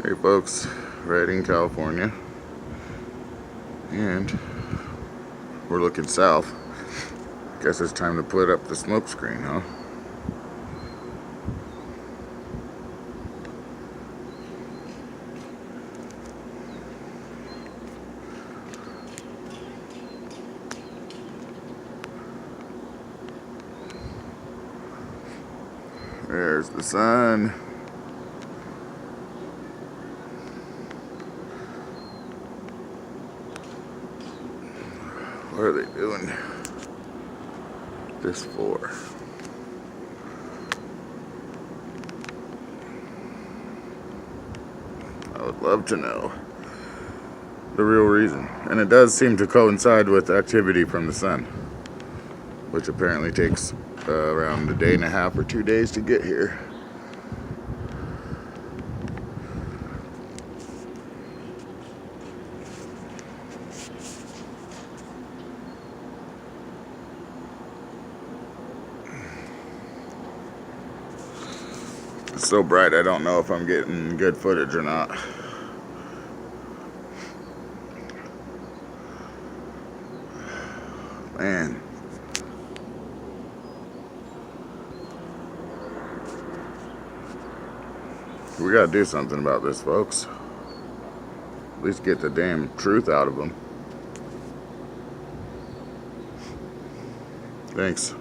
Hey folks, Redding, California, and we're looking south. Guess it's time to put up the smoke screen, huh? There's the sun. What are they doing this for? I would love to know the real reason. And it does seem to coincide with activity from the sun, which apparently takes around a day and a half or 2 days to get here. It's so bright I don't know if I'm getting good footage or not. Man. We gotta do something about this, folks. At least get the damn truth out of them. Thanks.